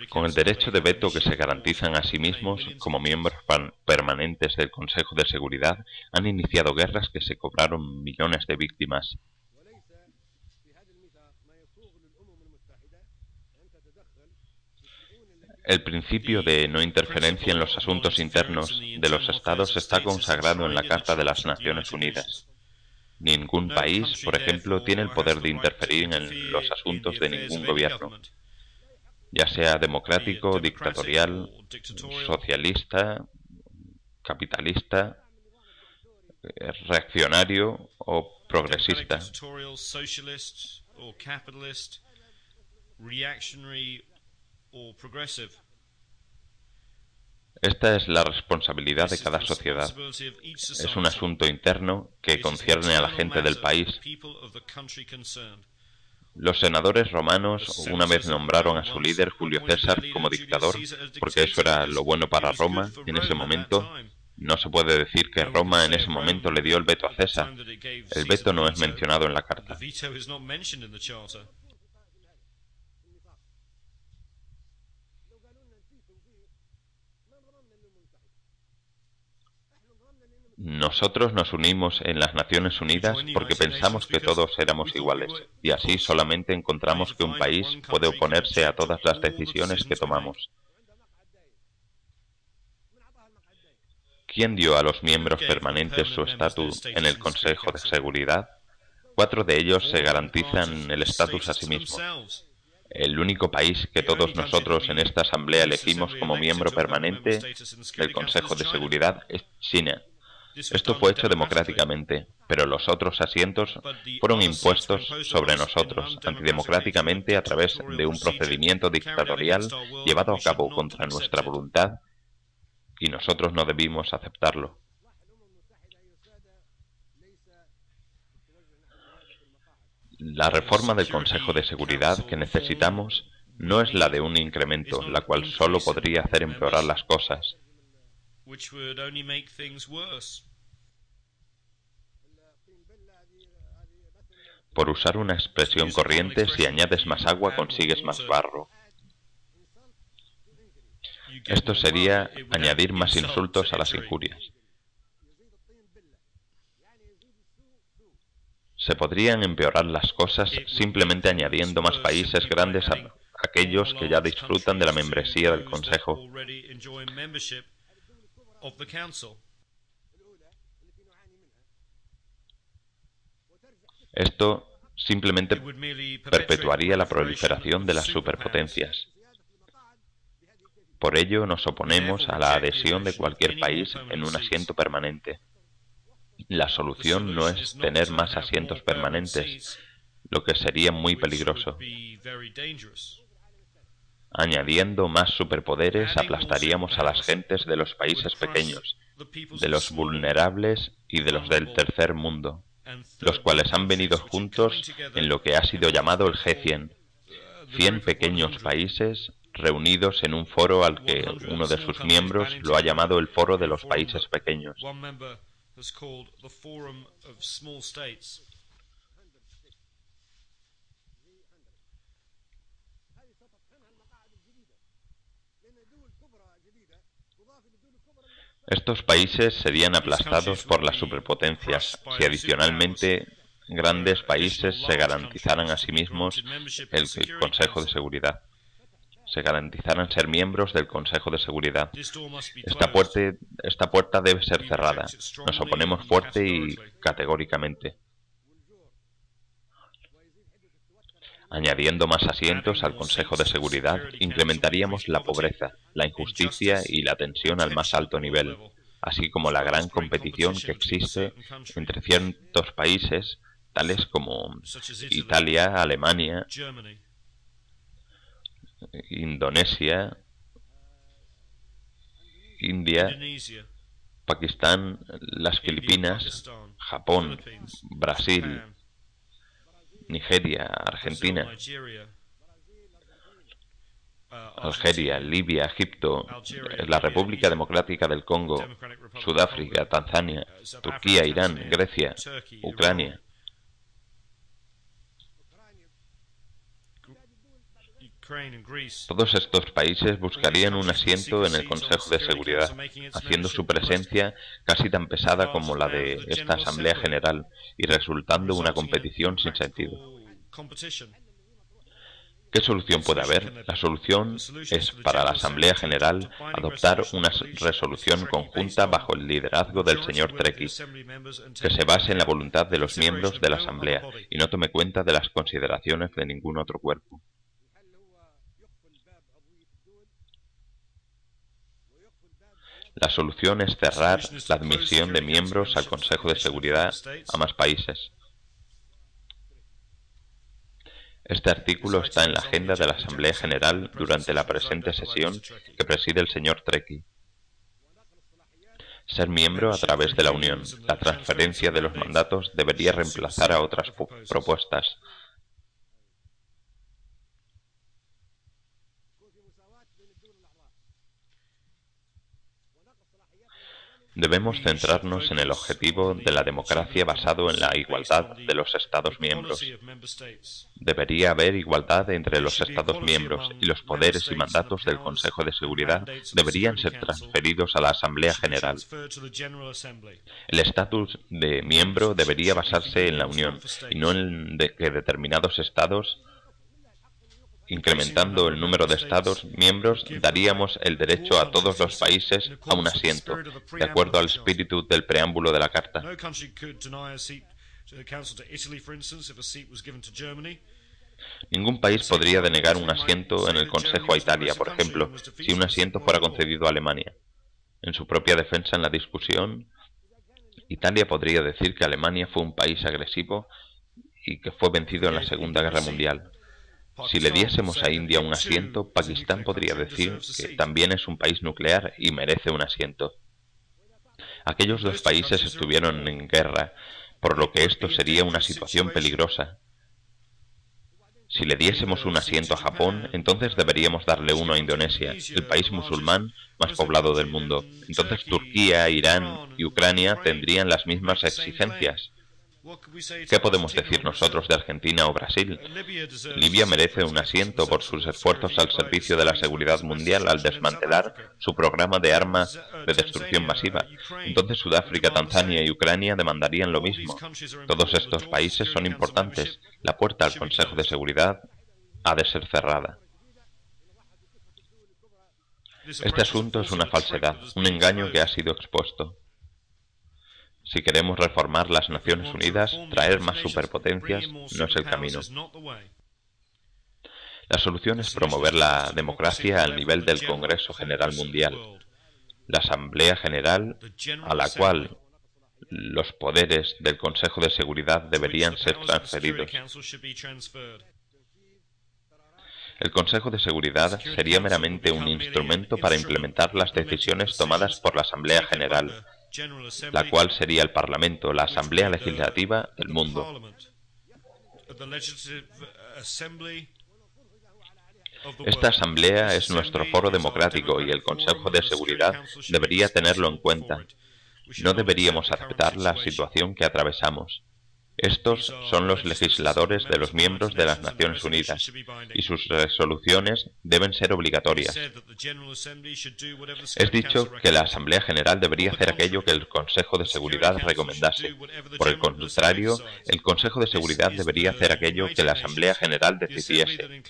Con el derecho de veto que se garantizan a sí mismos como miembros permanentes del Consejo de Seguridad, han iniciado guerras que se cobraron millones de víctimas. El principio de no interferencia en los asuntos internos de los Estados está consagrado en la Carta de las Naciones Unidas. Ningún país, por ejemplo, tiene el poder de interferir en los asuntos de ningún gobierno, ya sea democrático, dictatorial, socialista, capitalista, reaccionario o progresista. Esta es la responsabilidad de cada sociedad. Es un asunto interno que concierne a la gente del país. Los senadores romanos una vez nombraron a su líder Julio César como dictador porque eso era lo bueno para Roma en ese momento. No se puede decir que Roma en ese momento le dio el veto a César. El veto no es mencionado en la carta. Nosotros nos unimos en las Naciones Unidas porque pensamos que todos éramos iguales, y así solamente encontramos que un país puede oponerse a todas las decisiones que tomamos. ¿Quién dio a los miembros permanentes su estatus en el Consejo de Seguridad? 4 de ellos se garantizan el estatus a sí mismos. El único país que todos nosotros en esta asamblea elegimos como miembro permanente del Consejo de Seguridad es China. Esto fue hecho democráticamente, pero los otros asientos fueron impuestos sobre nosotros antidemocráticamente a través de un procedimiento dictatorial llevado a cabo contra nuestra voluntad, y nosotros no debimos aceptarlo. La reforma del Consejo de Seguridad que necesitamos no es la de un incremento, la cual solo podría hacer empeorar las cosas. Por usar una expresión corriente, si añades más agua consigues más barro. Esto sería añadir más insultos a las injurias. Se podrían empeorar las cosas simplemente añadiendo más países grandes a aquellos que ya disfrutan de la membresía del Consejo. Esto simplemente perpetuaría la proliferación de las superpotencias. Por ello nos oponemos a la adhesión de cualquier país en un asiento permanente. La solución no es tener más asientos permanentes, lo que sería muy peligroso. Añadiendo más superpoderes aplastaríamos a las gentes de los países pequeños, de los vulnerables y de los del tercer mundo, los cuales han venido juntos en lo que ha sido llamado el G100, 100 pequeños países reunidos en un foro al que uno de sus miembros lo ha llamado el Foro de los Países Pequeños. Estos países serían aplastados por las superpotencias si adicionalmente grandes países se garantizaran a sí mismos el Consejo de Seguridad. Se garantizaran ser miembros del Consejo de Seguridad. Esta puerta debe ser cerrada. Nos oponemos fuerte y categóricamente. Añadiendo más asientos al Consejo de Seguridad, incrementaríamos la pobreza, la injusticia y la tensión al más alto nivel, así como la gran competición que existe entre ciertos países, tales como Italia, Alemania, Indonesia, India, Pakistán, las Filipinas, Japón, Brasil, Nigeria, Argentina, Algeria, Libia, Egipto, la República Democrática del Congo, Sudáfrica, Tanzania, Turquía, Irán, Grecia, Ucrania. Todos estos países buscarían un asiento en el Consejo de Seguridad, haciendo su presencia casi tan pesada como la de esta Asamblea General y resultando una competición sin sentido. ¿Qué solución puede haber? La solución es para la Asamblea General adoptar una resolución conjunta bajo el liderazgo del señor Trekkie, que se base en la voluntad de los miembros de la Asamblea y no tome cuenta de las consideraciones de ningún otro cuerpo. La solución es cerrar la admisión de miembros al Consejo de Seguridad a más países. Este artículo está en la agenda de la Asamblea General durante la presente sesión que preside el señor Trekkie. Ser miembro a través de la Unión. La transferencia de los mandatos debería reemplazar a otras propuestas. Debemos centrarnos en el objetivo de la democracia basado en la igualdad de los Estados miembros. Debería haber igualdad entre los Estados miembros y los poderes y mandatos del Consejo de Seguridad deberían ser transferidos a la Asamblea General. El estatus de miembro debería basarse en la Unión y no en que determinados Estados, incrementando el número de Estados miembros, daríamos el derecho a todos los países a un asiento, de acuerdo al espíritu del preámbulo de la Carta. Ningún país podría denegar un asiento en el Consejo a Italia, por ejemplo, si un asiento fuera concedido a Alemania. En su propia defensa en la discusión, Italia podría decir que Alemania fue un país agresivo y que fue vencido en la Segunda Guerra Mundial. Si le diésemos a India un asiento, Pakistán podría decir que también es un país nuclear y merece un asiento. Aquellos dos países estuvieron en guerra, por lo que esto sería una situación peligrosa. Si le diésemos un asiento a Japón, entonces deberíamos darle uno a Indonesia, el país musulmán más poblado del mundo. Entonces Turquía, Irán y Ucrania tendrían las mismas exigencias. ¿Qué podemos decir nosotros de Argentina o Brasil? Libia merece un asiento por sus esfuerzos al servicio de la seguridad mundial al desmantelar su programa de armas de destrucción masiva. Entonces Sudáfrica, Tanzania y Ucrania demandarían lo mismo. Todos estos países son importantes. La puerta al Consejo de Seguridad ha de ser cerrada. Este asunto es una falsedad, un engaño que ha sido expuesto. Si queremos reformar las Naciones Unidas, traer más superpotencias no es el camino. La solución es promover la democracia al nivel del Congreso General Mundial, la Asamblea General, a la cual los poderes del Consejo de Seguridad deberían ser transferidos. El Consejo de Seguridad sería meramente un instrumento para implementar las decisiones tomadas por la Asamblea General, la cual sería el Parlamento, la Asamblea Legislativa del mundo. Esta Asamblea es nuestro foro democrático y el Consejo de Seguridad debería tenerlo en cuenta. No deberíamos aceptar la situación que atravesamos. Estos son los legisladores de los miembros de las Naciones Unidas, y sus resoluciones deben ser obligatorias. Es dicho que la Asamblea General debería hacer aquello que el Consejo de Seguridad recomendase. Por el contrario, el Consejo de Seguridad debería hacer aquello que la Asamblea General decidiese.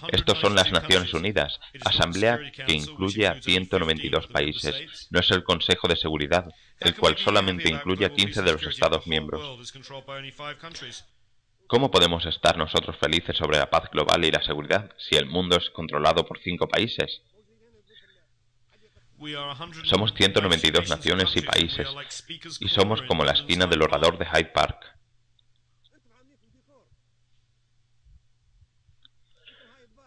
Estos son las Naciones Unidas, asamblea que incluye a 192 países. No es el Consejo de Seguridad, el cual solamente incluye a 15 de los Estados miembros. ¿Cómo podemos estar nosotros felices sobre la paz global y la seguridad si el mundo es controlado por 5 países? Somos 192 naciones y países, y somos como la esquina del orador de Hyde Park.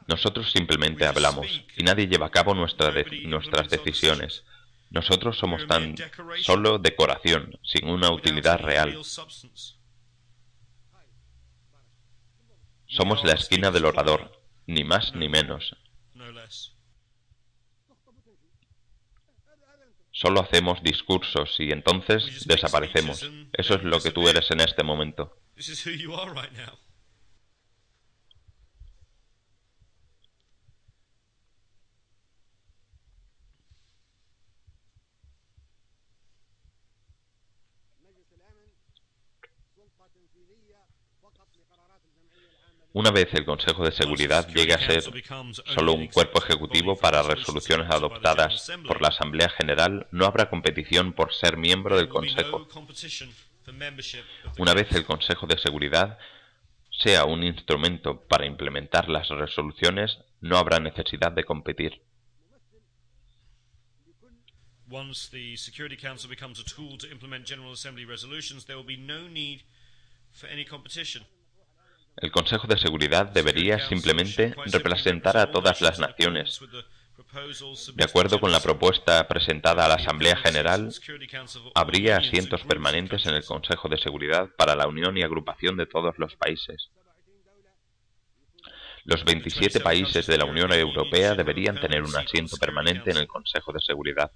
Nosotros simplemente hablamos, y nadie lleva a cabo nuestras decisiones. Nosotros somos tan solo decoración, sin una utilidad real. Somos la esquina del orador, ni más ni menos. Solo hacemos discursos y entonces desaparecemos. Eso es lo que tú eres en este momento. Una vez el Consejo de Seguridad llegue a ser solo un cuerpo ejecutivo para resoluciones adoptadas por la Asamblea General, no habrá competición por ser miembro del Consejo. Una vez el Consejo de Seguridad sea un instrumento para implementar las resoluciones, no habrá necesidad de competir. Once the Security Council becomes a tool to implement General Assembly resolutions, there will be no need for any competition. El Consejo de Seguridad debería simplemente representar a todas las naciones. De acuerdo con la propuesta presentada a la Asamblea General, habría asientos permanentes en el Consejo de Seguridad para la unión y agrupación de todos los países. Los 27 países de la Unión Europea deberían tener un asiento permanente en el Consejo de Seguridad.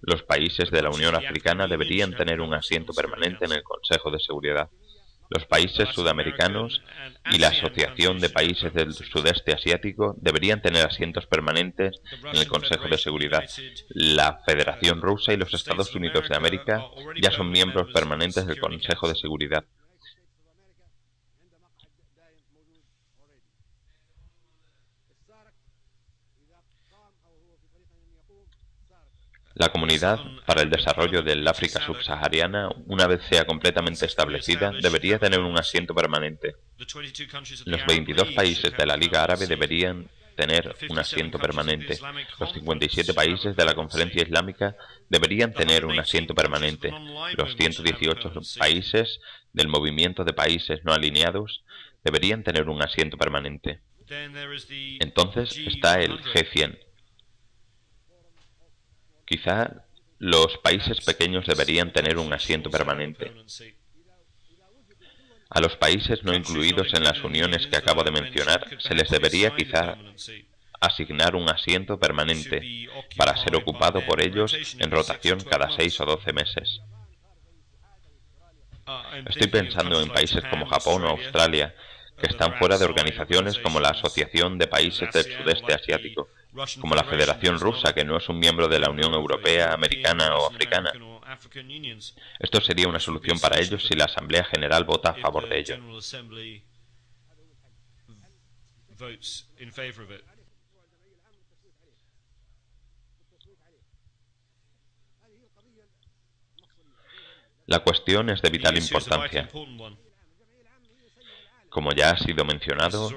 Los países de la Unión Africana deberían tener un asiento permanente en el Consejo de Seguridad. Los países sudamericanos y la Asociación de Países del Sudeste Asiático deberían tener asientos permanentes en el Consejo de Seguridad. La Federación Rusa y los Estados Unidos de América ya son miembros permanentes del Consejo de Seguridad. La Comunidad para el Desarrollo del África Subsahariana, una vez sea completamente establecida, debería tener un asiento permanente. Los 22 países de la Liga Árabe deberían tener un asiento permanente. Los 57 países de la Conferencia Islámica deberían tener un asiento permanente. Los 118 países del Movimiento de Países No Alineados deberían tener un asiento permanente. Entonces está el G100. Quizá los países pequeños deberían tener un asiento permanente. A los países no incluidos en las uniones que acabo de mencionar se les debería quizá asignar un asiento permanente para ser ocupado por ellos en rotación cada 6 o 12 meses. Estoy pensando en países como Japón o Australia, que están fuera de organizaciones como la Asociación de Países del Sudeste Asiático, como la Federación Rusa, que no es un miembro de la Unión Europea, Americana o Africana. Esto sería una solución para ellos si la Asamblea General vota a favor de ello. La cuestión es de vital importancia. Como ya ha sido mencionado,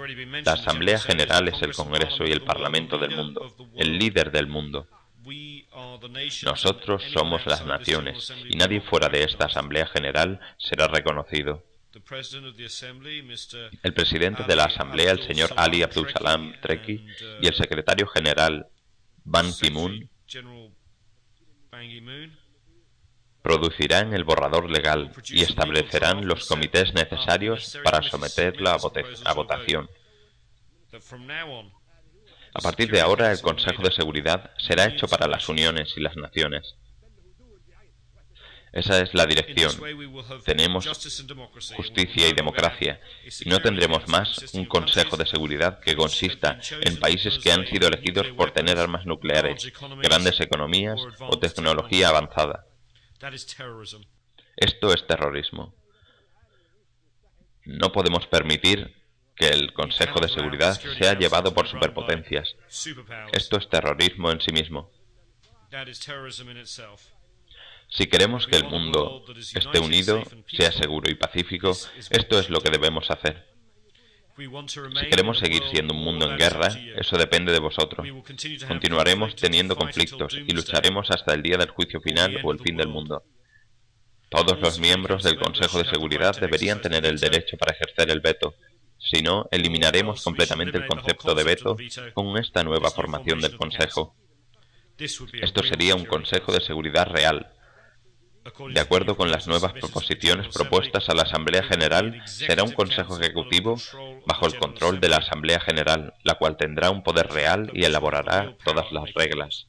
la Asamblea General es el Congreso y el Parlamento del mundo, el líder del mundo. Nosotros somos las naciones, y nadie fuera de esta Asamblea General será reconocido. El presidente de la Asamblea, el señor Ali Abdul Salam Treki, y el secretario general Ban Ki-moon producirán el borrador legal y establecerán los comités necesarios para someterla a votación. A partir de ahora, el Consejo de Seguridad será hecho para las uniones y las naciones. Esa es la dirección. Tenemos justicia y democracia, y no tendremos más un Consejo de Seguridad que consista en países que han sido elegidos por tener armas nucleares, grandes economías o tecnología avanzada. Esto es terrorismo. No podemos permitir que el Consejo de Seguridad sea llevado por superpotencias. Esto es terrorismo en sí mismo. Si queremos que el mundo esté unido, sea seguro y pacífico, esto es lo que debemos hacer. Si queremos seguir siendo un mundo en guerra, eso depende de vosotros. Continuaremos teniendo conflictos y lucharemos hasta el día del juicio final o el fin del mundo. Todos los miembros del Consejo de Seguridad deberían tener el derecho para ejercer el veto. Si no, eliminaremos completamente el concepto de veto con esta nueva formación del Consejo. Esto sería un Consejo de Seguridad real. De acuerdo con las nuevas proposiciones propuestas a la Asamblea General, será un Consejo Ejecutivo bajo el control de la Asamblea General, la cual tendrá un poder real y elaborará todas las reglas.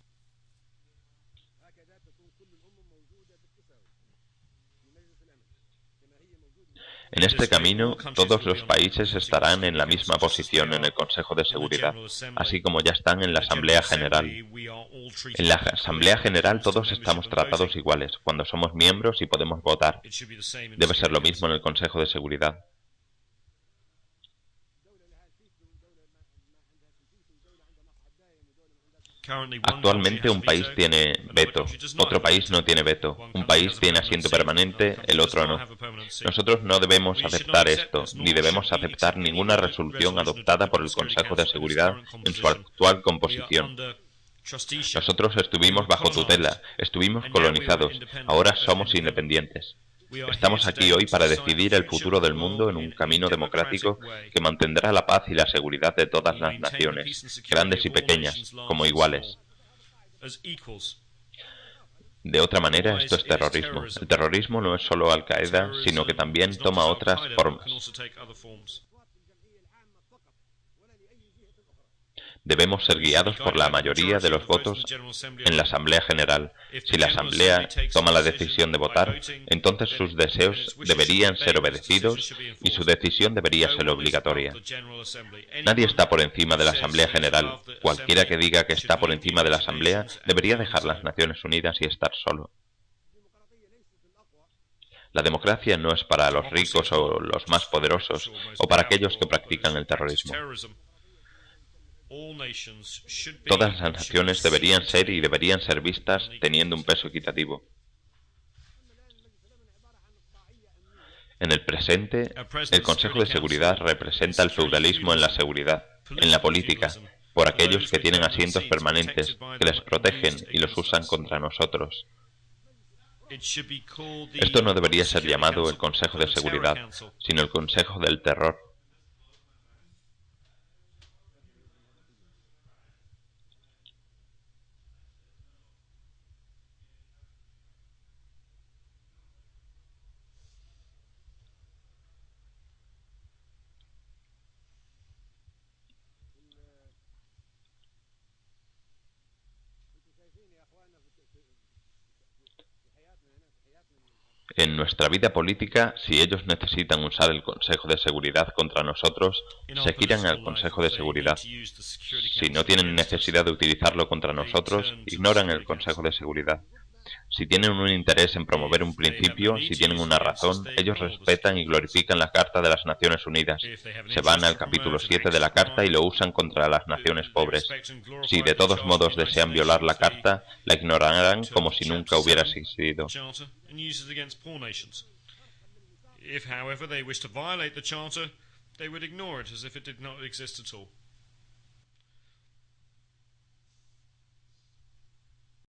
En este camino, todos los países estarán en la misma posición en el Consejo de Seguridad, así como ya están en la Asamblea General. En la Asamblea General todos estamos tratados iguales, cuando somos miembros y podemos votar. Debe ser lo mismo en el Consejo de Seguridad. Actualmente un país tiene veto, otro país no tiene veto. Un país tiene asiento permanente, el otro no. Nosotros no debemos aceptar esto, ni debemos aceptar ninguna resolución adoptada por el Consejo de Seguridad en su actual composición. Nosotros estuvimos bajo tutela, estuvimos colonizados, ahora somos independientes. Estamos aquí hoy para decidir el futuro del mundo en un camino democrático que mantendrá la paz y la seguridad de todas las naciones, grandes y pequeñas, como iguales. De otra manera, esto es terrorismo. El terrorismo no es solo Al-Qaeda, sino que también toma otras formas. Debemos ser guiados por la mayoría de los votos en la Asamblea General. Si la Asamblea toma la decisión de votar, entonces sus deseos deberían ser obedecidos y su decisión debería ser obligatoria. Nadie está por encima de la Asamblea General. Cualquiera que diga que está por encima de la Asamblea debería dejar las Naciones Unidas y estar solo. La democracia no es para los ricos o los más poderosos o para aquellos que practican el terrorismo. Todas las naciones deberían ser y deberían ser vistas teniendo un peso equitativo. En el presente, el Consejo de Seguridad representa el feudalismo en la seguridad, en la política, por aquellos que tienen asientos permanentes, que les protegen y los usan contra nosotros. Esto no debería ser llamado el Consejo de Seguridad, sino el Consejo del Terror. En nuestra vida política, si ellos necesitan usar el Consejo de Seguridad contra nosotros, se giran al Consejo de Seguridad. Si no tienen necesidad de utilizarlo contra nosotros, ignoran el Consejo de Seguridad. Si tienen un interés en promover un principio, si tienen una razón, ellos respetan y glorifican la Carta de las Naciones Unidas. Se van al capítulo 7 de la Carta y lo usan contra las naciones pobres. Si de todos modos desean violar la Carta, la ignorarán como si nunca hubiera existido. If, however, they wish to violate the Charter, they would ignore it as if it did not exist at all.